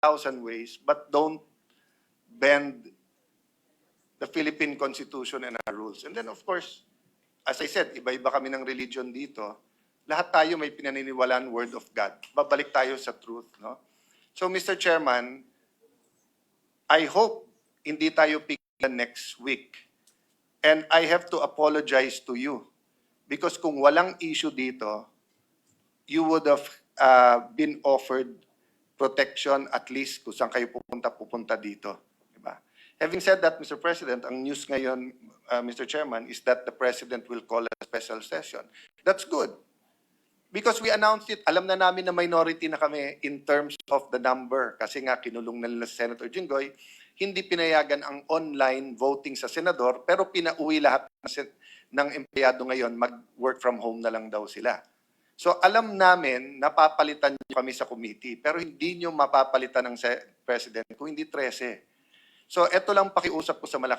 1,000 ways, but don't bend the Philippine Constitution and our rules. And then, of course, as I said, iba-iba kami ng religion dito. Lahat tayo may pinaniniwalaan word of God. Babalik tayo sa truth, no? So, Mr. Chairman, I hope hindi tayo pigilan next week. And I have to apologize to you. Because kung walang issue dito, you would have been offered protection at least kung saan kayo pupunta dito. Diba? Having said that, Mr. President, ang news ngayon, Mr. Chairman, is that the President will call a special session. That's good. Because we announced it, alam na namin na minority na kami in terms of the number. Kasi nga, kinulong na nila si Senator Jinggoy, hindi pinayagan ang online voting sa senador, pero pinauwi lahat ng empleyado ngayon, mag-work from home na lang daw sila. So alam namin, napapalitan nyo kami sa committee, pero hindi nyo mapapalitan ng President kung hindi 13. So eto lang pakiusap ko sa Malacanang.